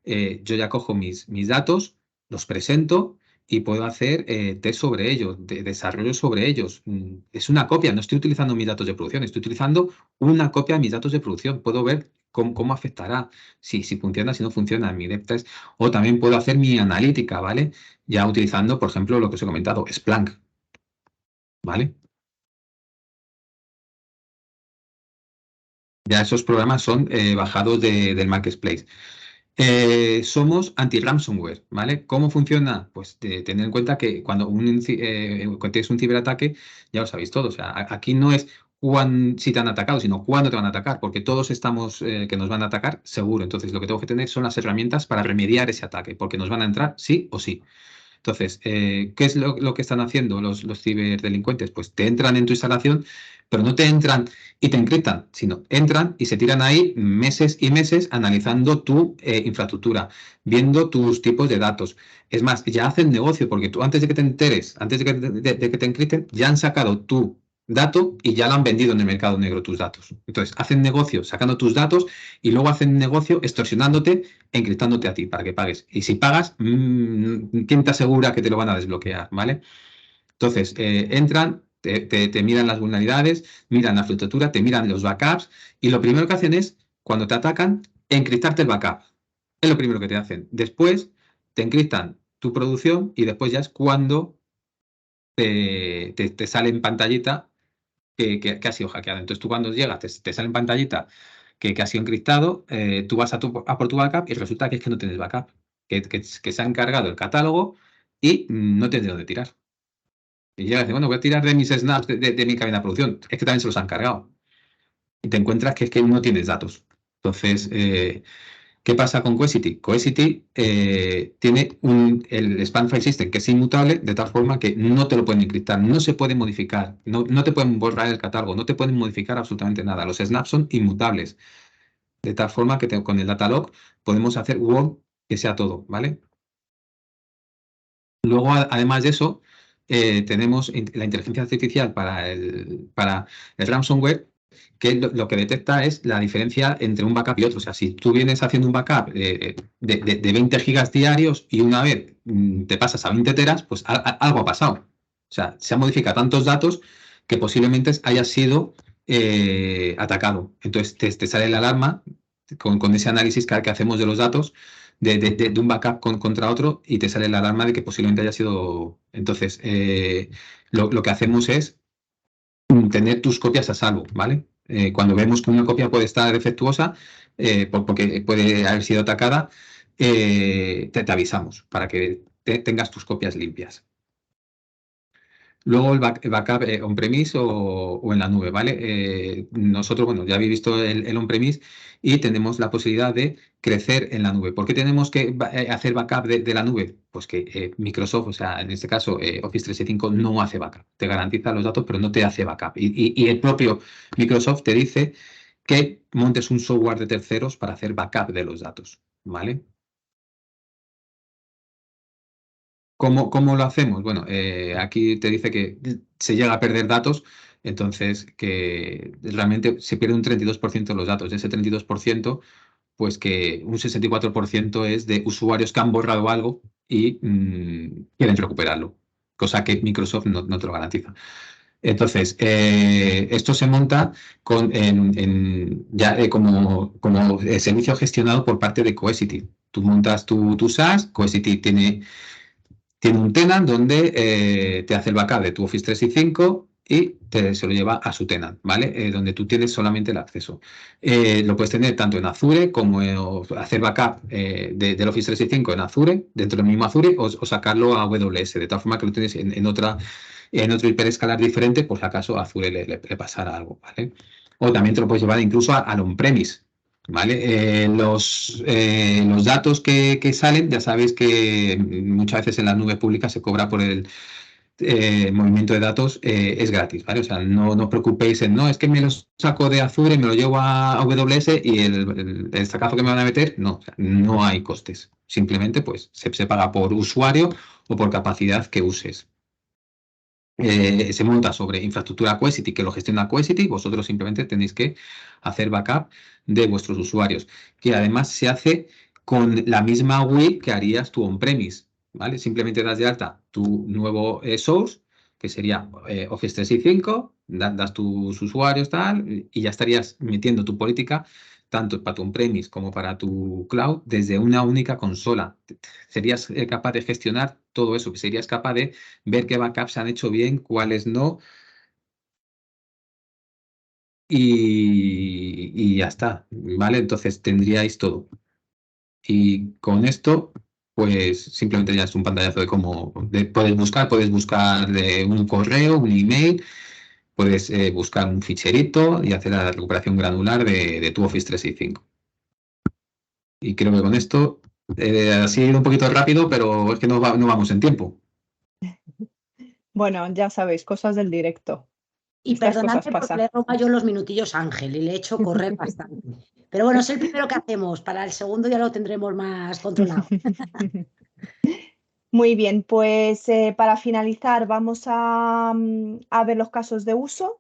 Yo ya cojo mis datos, los presento y puedo hacer test sobre ellos, desarrollo sobre ellos. Es una copia, no estoy utilizando mis datos de producción, estoy utilizando una copia de mis datos de producción. Puedo ver cómo afectará, si funciona, si no funciona mi dev test. O también puedo hacer mi analítica, ¿vale? Ya utilizando, por ejemplo, lo que os he comentado, Splunk, ¿vale? Ya esos programas son bajados del Marketplace. Somos anti-ransomware, ¿vale? ¿Cómo funciona? Pues tener en cuenta que cuando tienes un ciberataque, ya lo sabéis todos. O sea, aquí no es si te han atacado, sino cuándo te van a atacar, porque todos estamos que nos van a atacar seguro. Entonces, lo que tengo que tener son las herramientas para remediar ese ataque, porque nos van a entrar sí o sí. Entonces, ¿qué es lo que están haciendo los ciberdelincuentes? Pues te entran en tu instalación, pero no te entran y te encriptan, sino entran y se tiran ahí meses y meses analizando tu infraestructura, viendo tus tipos de datos. Es más, ya hacen negocio, porque tú antes de que te enteres, antes de que te encripten, ya han sacado tu dato y ya lo han vendido en el mercado negro tus datos. Entonces, hacen negocio sacando tus datos y luego hacen negocio extorsionándote, encriptándote a ti para que pagues. Y si pagas, ¿quién te asegura que te lo van a desbloquear? ¿Vale? Entonces, entran, te miran las vulnerabilidades, miran la infraestructura, te miran los backups y lo primero que hacen es, cuando te atacan, encriptarte el backup. Es lo primero que te hacen. Después, te encriptan tu producción y después ya es cuando te sale en pantallita que ha sido hackeado. Entonces tú cuando llegas, te sale en pantallita que ha sido encriptado, tú vas a por tu backup y resulta que es que no tienes backup, que se ha encargado el catálogo y no tienes de dónde tirar. Y llegas y dices, bueno, voy a tirar de mis snaps de mi cadena de producción. Es que también se los han cargado. Y te encuentras que es que no tienes datos. Entonces, ¿qué pasa con Cohesity? Cohesity tiene el Spam File System que es inmutable, de tal forma que no te lo pueden encriptar, no se puede modificar, no te pueden borrar el catálogo, no te pueden modificar absolutamente nada. Los snaps son inmutables, de tal forma que con el datalog podemos hacer Word que sea todo, ¿vale? Luego, además de eso, tenemos la inteligencia artificial para el ransomware, que lo que detecta es la diferencia entre un backup y otro. O sea, si tú vienes haciendo un backup de 20 gigas diarios y una vez te pasas a 20 teras, pues algo ha pasado. O sea, se han modificado tantos datos que posiblemente haya sido atacado. Entonces, te sale la alarma con ese análisis que hacemos de los datos de un backup contra otro y te sale la alarma de que posiblemente haya sido. Entonces, lo que hacemos es tener tus copias a salvo, ¿vale? Cuando vemos que una copia puede estar defectuosa, porque puede haber sido atacada, te avisamos para que tengas tus copias limpias. Luego el backup on-premise o en la nube, ¿vale? Nosotros, bueno, ya habéis visto el on-premise y tenemos la posibilidad de crecer en la nube. ¿Por qué tenemos que hacer backup de la nube? Pues que Microsoft, o sea, en este caso Office 365 no hace backup. Te garantiza los datos, pero no te hace backup. Y el propio Microsoft te dice que montes un software de terceros para hacer backup de los datos, ¿vale? ¿Cómo lo hacemos? Bueno, aquí te dice que se llega a perder datos, entonces que realmente se pierde un 32% de los datos. De ese 32%, pues que un 64% es de usuarios que han borrado algo y quieren recuperarlo, cosa que Microsoft no te lo garantiza. Entonces, esto se monta como servicio gestionado por parte de Cohesity. Tú montas tu SaaS, Cohesity tiene un tenant donde te hace el backup de tu Office 365 y se lo lleva a su tenant, ¿vale? Donde tú tienes solamente el acceso. Lo puedes tener tanto en Azure como hacer backup del Office 365 en Azure, dentro del mismo Azure, o sacarlo a AWS, de tal forma que lo tienes en otro hiperescalar diferente, por si acaso a Azure le pasara algo, ¿vale? O también te lo puedes llevar incluso al on-premise. ¿Vale? Los datos que salen, ya sabéis que muchas veces en las nubes públicas se cobra por el movimiento de datos, es gratis, ¿vale? O sea, no os preocupéis no, es que me los saco de Azure, me lo llevo a AWS y el estacazo que me van a meter, no, o sea, no hay costes. Simplemente, pues, se paga por usuario o por capacidad que uses. Se monta sobre infraestructura Cohesity, que lo gestiona Cohesity, vosotros simplemente tenéis que hacer backup de vuestros usuarios, que además se hace con la misma web que harías tu on-premise, ¿vale? Simplemente das de alta tu nuevo source, que sería Office 365, das tus usuarios, tal, y ya estarías metiendo tu política tanto para tu on-premise como para tu cloud desde una única consola. Serías capaz de gestionar todo eso, serías capaz de ver qué backups se han hecho bien, cuáles no, y ya está, ¿vale? Entonces tendríais todo. Y con esto, pues simplemente ya es un pantallazo de cómo puedes buscar un correo, un email, puedes buscar un ficherito y hacer la recuperación granular de tu Office 365. Y creo que con esto Así un poquito rápido, pero es que no vamos en tiempo. Bueno, ya sabéis, cosas del directo. Y Estas cosas perdonadme porque pasan. le roba yo los minutillos a Ángel y le he hecho correr bastante. Pero bueno, es el primero que hacemos. Para el segundo ya lo tendremos más controlado. Muy bien, pues para finalizar vamos a ver los casos de uso.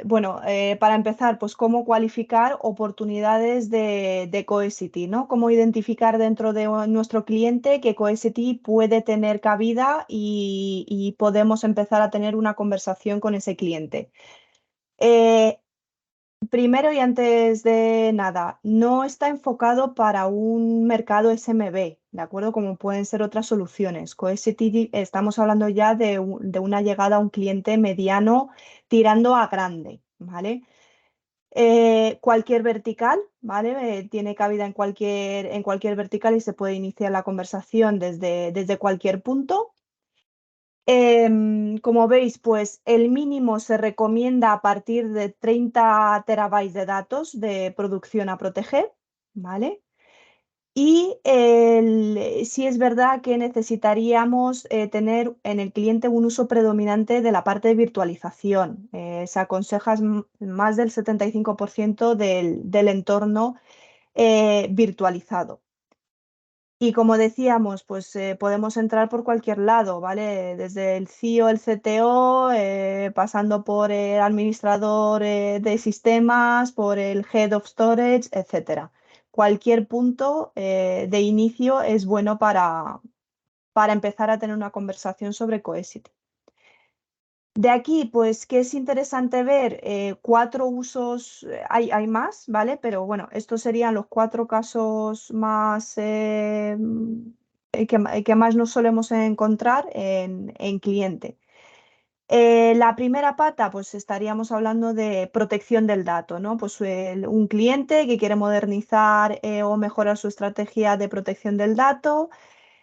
Bueno, para empezar, pues cómo cualificar oportunidades de Cohesity, ¿no? Cómo identificar dentro de nuestro cliente que Cohesity puede tener cabida y podemos empezar a tener una conversación con ese cliente. Primero y antes de nada, no está enfocado para un mercado SMB, ¿de acuerdo? Como pueden ser otras soluciones. Cohesity estamos hablando ya de una llegada a un cliente mediano tirando a grande, ¿vale? Cualquier vertical, ¿vale? Tiene cabida en cualquier vertical y se puede iniciar la conversación desde cualquier punto. Como veis, pues el mínimo se recomienda a partir de 30 terabytes de datos de producción a proteger, ¿vale? Y sí es verdad que necesitaríamos tener en el cliente un uso predominante de la parte de virtualización. Se aconseja más del 75% del entorno virtualizado. Y como decíamos, pues podemos entrar por cualquier lado, ¿vale? Desde el CIO, el CTO, pasando por el administrador de sistemas, por el Head of Storage, etcétera. Cualquier punto de inicio es bueno para empezar a tener una conversación sobre Cohesity. De aquí, pues, ¿qué es interesante ver? 4 usos, hay más, ¿vale? Pero bueno, estos serían los 4 casos más que más nos solemos encontrar en cliente. La primera pata, pues estaríamos hablando de protección del dato, ¿no? Pues un cliente que quiere modernizar o mejorar su estrategia de protección del dato,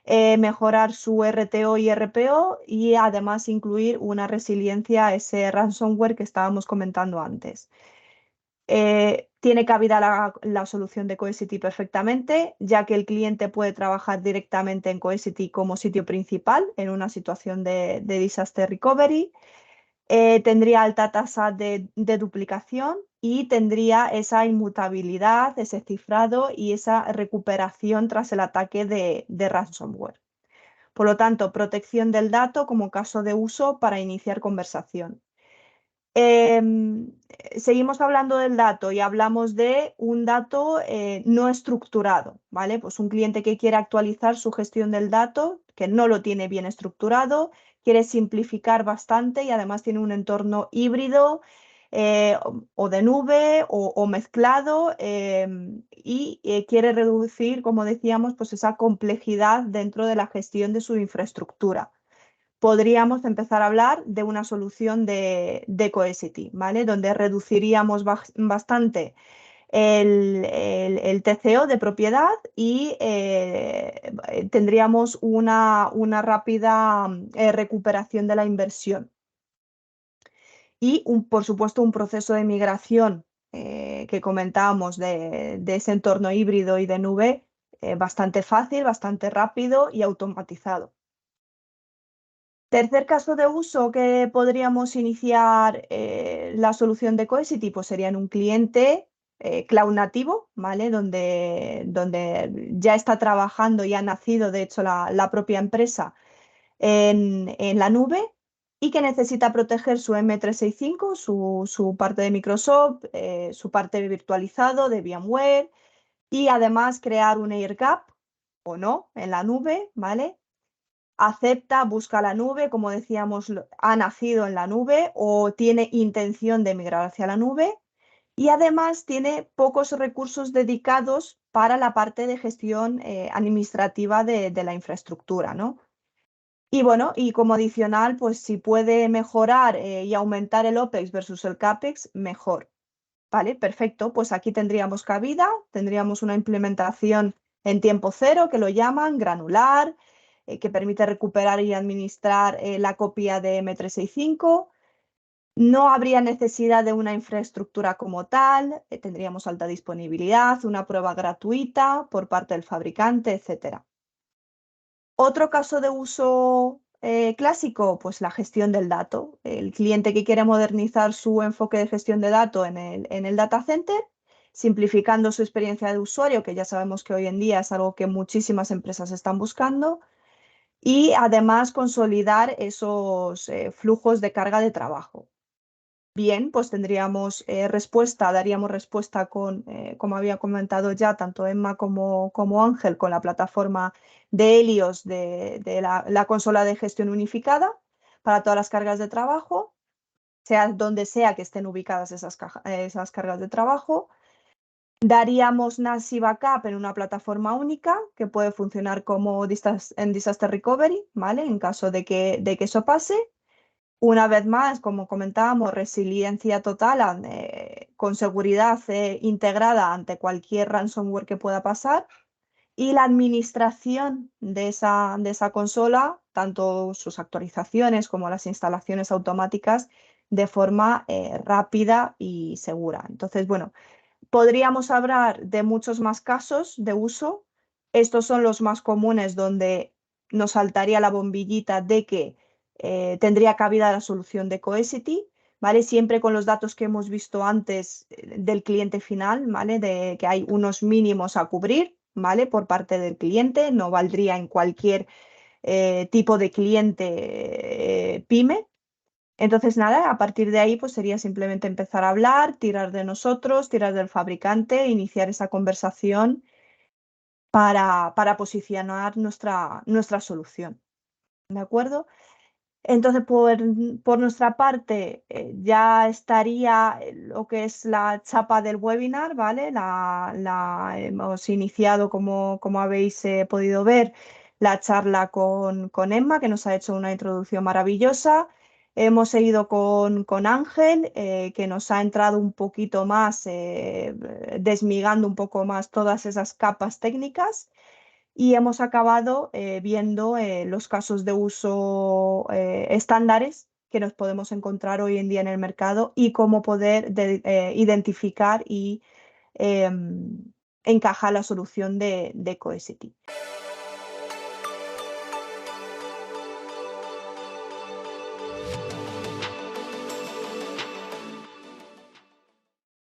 mejorar su RTO y RPO y además incluir una resiliencia a ese ransomware que estábamos comentando antes. Tiene cabida la solución de Cohesity perfectamente, ya que el cliente puede trabajar directamente en Cohesity como sitio principal en una situación de disaster recovery. Tendría alta tasa de duplicación y tendría esa inmutabilidad, ese cifrado y esa recuperación tras el ataque de ransomware. Por lo tanto, protección del dato como caso de uso para iniciar conversación. Seguimos hablando del dato y hablamos de un dato no estructurado, ¿vale? Pues un cliente que quiere actualizar su gestión del dato, que no lo tiene bien estructurado, quiere simplificar bastante y además tiene un entorno híbrido o de nube o mezclado y quiere reducir, como decíamos, pues esa complejidad dentro de la gestión de su infraestructura. Podríamos empezar a hablar de una solución de Cohesity, ¿vale? Donde reduciríamos bastante el TCO de propiedad y tendríamos una rápida recuperación de la inversión. Y, por supuesto, un proceso de migración que comentábamos de ese entorno híbrido y de nube bastante fácil, bastante rápido y automatizado. Tercer caso de uso que podríamos iniciar la solución de Cohesity, pues sería en un cliente cloud nativo, ¿vale? Donde ya está trabajando y ha nacido, de hecho, la propia empresa en la nube y que necesita proteger su M365, su parte de Microsoft, su parte de virtualizado de VMware y además crear un air gap o no en la nube, ¿vale? Acepta, busca la nube, como decíamos, ha nacido en la nube o tiene intención de migrar hacia la nube y además tiene pocos recursos dedicados para la parte de gestión administrativa de la infraestructura, ¿no? Y bueno, y como adicional, pues si puede mejorar y aumentar el OPEX versus el CAPEX, mejor. Vale, perfecto. Pues aquí tendríamos cabida, tendríamos una implementación en tiempo cero, que lo llaman granular, que permite recuperar y administrar la copia de M365. No habría necesidad de una infraestructura como tal, tendríamos alta disponibilidad, una prueba gratuita por parte del fabricante, etc. Otro caso de uso clásico, pues la gestión del dato. El cliente que quiere modernizar su enfoque de gestión de datos en el data center, simplificando su experiencia de usuario, que ya sabemos que hoy en día es algo que muchísimas empresas están buscando, y además consolidar esos flujos de carga de trabajo. Bien, pues tendríamos daríamos respuesta con, como había comentado ya, tanto Emma como Ángel, con la plataforma de Helios de la consola de gestión unificada para todas las cargas de trabajo, sea donde sea que estén ubicadas esas cargas de trabajo. Daríamos NAS y backup en una plataforma única que puede funcionar como en Disaster Recovery, ¿vale? En caso de que eso pase. Una vez más, como comentábamos, resiliencia total con seguridad integrada ante cualquier ransomware que pueda pasar, y la administración de esa consola, tanto sus actualizaciones como las instalaciones automáticas, de forma rápida y segura. Entonces, bueno, podríamos hablar de muchos más casos de uso. Estos son los más comunes donde nos saltaría la bombillita de que tendría cabida la solución de Cohesity, ¿vale? Siempre con los datos que hemos visto antes del cliente final, ¿vale? De que hay unos mínimos a cubrir, ¿vale? Por parte del cliente, no valdría en cualquier tipo de cliente pyme. Entonces, nada, a partir de ahí, pues sería simplemente empezar a hablar, tirar de nosotros, tirar del fabricante, iniciar esa conversación para posicionar nuestra solución. ¿De acuerdo? Entonces, por nuestra parte, ya estaría lo que es la chapa del webinar, ¿vale? La hemos iniciado, como habéis podido ver, la charla con Emma, que nos ha hecho una introducción maravillosa. Hemos seguido con Ángel, que nos ha entrado un poquito más, desmigando un poco más todas esas capas técnicas. Y hemos acabado viendo los casos de uso estándares que nos podemos encontrar hoy en día en el mercado y cómo poder identificar y encajar la solución de Cohesity.